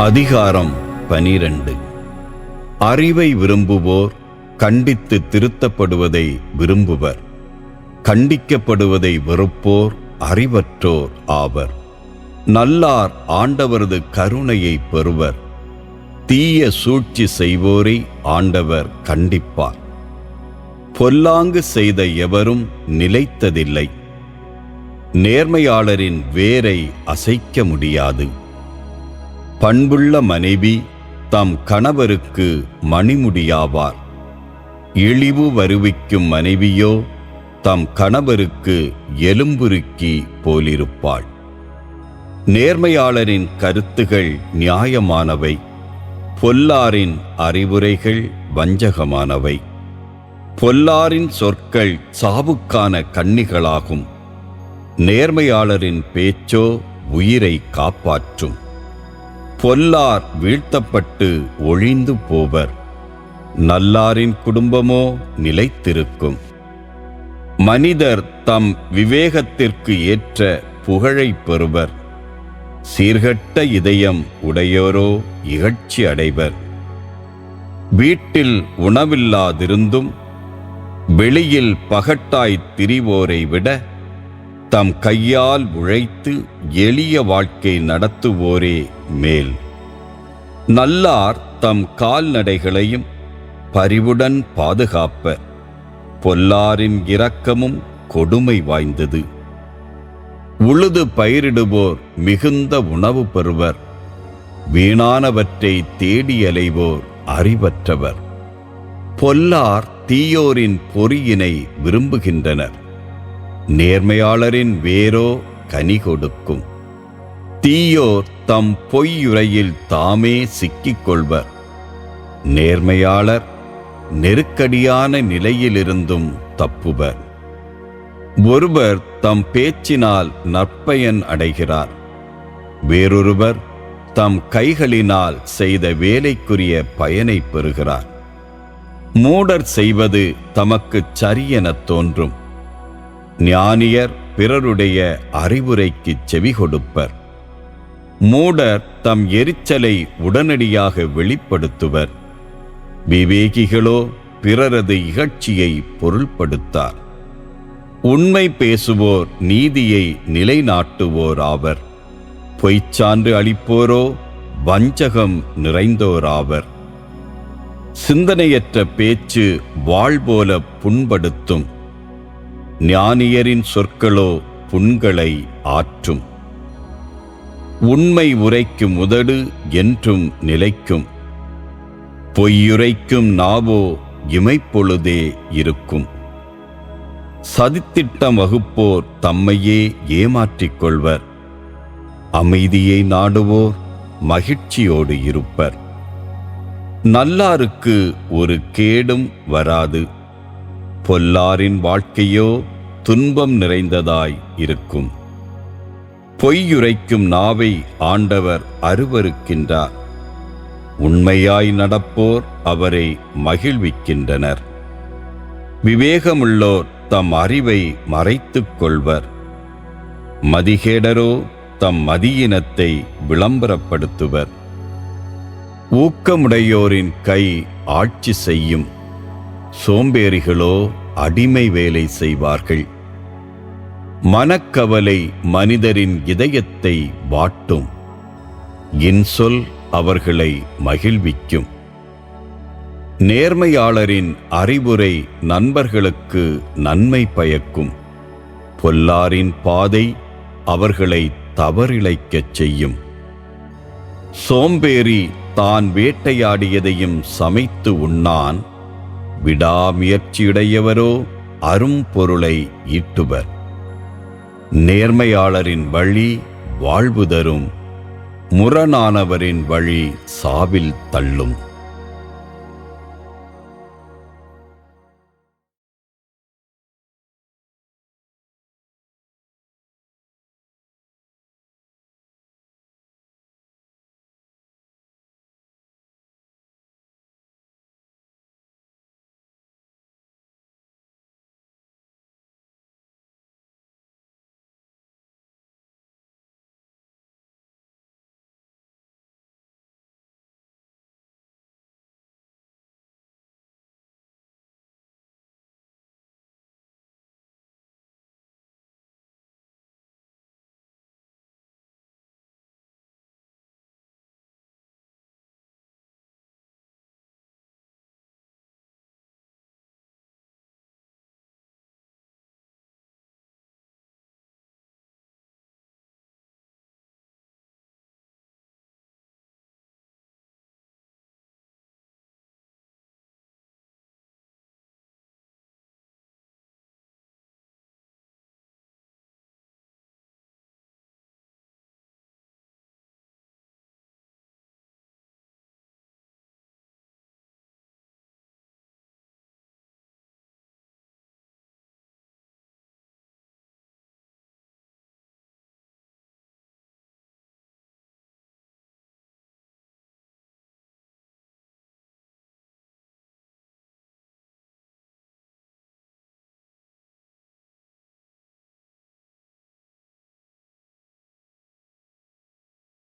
அதிகாரம் 12. அறிவை விரும்புவோர் கண்டித்து திருத்தப்படுவதை விரும்புவர். கண்டிக்கப்படுவதை வெறுப்போர் அறிவற்றோர் ஆவர். நல்லார் ஆண்டவரது கருணையை பெறுவர். தீய சூழ்ச்சி செய்வோரை ஆண்டவர் கண்டிப்பார். பொல்லாங்கு செய்த எவரும் நிலைத்ததில்லை. நேர்மையாளரின் வேரை அசைக்க முடியாது. பண்புள்ள மனைவி தம் கணவருக்கு மணிமுடியாவார். இழிவு வருவிக்கும் மனைவியோ தம் கணவருக்கு எலும்புருக்கி போலிருப்பாள். நேர்மையாளரின் கருத்துகள் நியாயமானவை. பொல்லாரின் அறிவுரைகள் வஞ்சகமானவை. பொல்லாரின் சொற்கள் சாவுக்கான கண்ணிகளாகும். நேர்மையாளரின் பேச்சோ உயிரை காப்பாற்றும். பொல்லார் வீழ்த்தப்பட்டு ஒழிந்து போவர். நல்லாரின் குடும்பமோ நிலைத்திருக்கும். மனிதர் தம் விவேகத்திற்கு ஏற்ற புகழை பெறுவர். சீர்கெட்ட இதயம் உடையோரோ இகழ்ச்சி அடைவர். வீட்டில் உணவில்லாதிருந்தும் வெளியில் பகட்டாய் திரிவோரை விட தம் கையால் உழைத்து எளிய வாழ்க்கை நடத்துவோரே மேல். நல்லார் தம் கால்நடைகளையும் பரிவுடன் பாதுகாப்பர். பொல்லாரின் இரக்கமும் கொடுமை வாய்ந்தது. உழுது பயிரிடுவோர் மிகுந்த உணவு பெறுவர். வீணானவற்றை தேடி அலைவோர் அறிவற்றவர். பொல்லார் தீயோரின் பொறியினை விரும்புகின்றனர். நேர்மையாளரின் வேரோ கனி கொடுக்கும். தீயோர் தம் பொய்யுரையில் தாமே சிக்கிக் கொள்வர். நேர்மையாளர் நெருக்கடியான நிலையிலிருந்தும் தப்புவர். ஒருவர் தம் பேச்சினால் நற்பயன் அடைகிறார். வேறொருவர் தம் கைகளினால் செய்த வேலைக்குரிய பயனை பெறுகிறார். மூடர் செய்வது தமக்குச் சரியெனத் தோன்றும். ஞானியர் பிறருடைய அறிவுரைக்குச் செவி கொடுப்பர். மூடர் தம் எரிச்சலை உடனடியாக வெளிப்படுத்துவர். விவேகிகளோ பிறரது இகழ்ச்சியை பொருள்படுத்தார். உண்மை பேசுவோர் நீதியை நிலைநாட்டுவோர் ஆவர். பொய்ச்சான்று அளிப்போரோ வஞ்சகம் நிறைந்தோராவர். சிந்தனையற்ற பேச்சு வாள் போல புண்படுத்தும். ஞானியரின் சொற்களோ புண்களை ஆற்றும். உண்மை உரைக்கும் உதடு என்றும் நிலைக்கும். பொய்யுரைக்கும் நாவோ இமைப்பொழுதே இருக்கும். சதித்திட்டம் வகுப்போர் தம்மையே ஏமாற்றிக் கொள்வர். அமைதியை நாடுவோர் மகிழ்ச்சியோடு இருப்பர். நல்லாருக்கு ஒரு கேடும் வராது. பொல்லாரின் வாழ்க்கையோ துன்பம் நிறைந்ததாய் இருக்கும். பொய்யுரைக்கும் நாவை ஆண்டவர் அருவருக்கின்றார். உண்மையாய் நடப்போர் அவரை மகிழ்விக்கின்றனர். விவேகமுள்ளோர் தம் அறிவை மறைத்துக் கொள்வர். மதிகேடரோ தம் மதியினத்தை விளம்பரப்படுத்துவர். ஊக்கமுடையோரின் கை ஆட்சி செய்யும். சோம்பேறிகளோ அடிமை வேலை செய்வார்கள். மனக்கவலை மனிதரின் இதயத்தை வாட்டும். இன்சொல் அவர்களை மகிழ்விக்கும். நேர்மையாளரின் அறிவுரை நண்பர்களுக்கு நன்மை பயக்கும். பொல்லாரின் பாதை அவர்களை தவறிழைக்கச் செய்யும். சோம்பேறி தான் வேட்டையாடியதையும் சமைத்து உண்ணான். விடாமுயற்சியுடையவரோ அரும்பொருளை ஈட்டுவர். நேர்மையாளரின் வழி வாழ்வு தரும். முரணானவரின் வழி சாவில் தள்ளும்.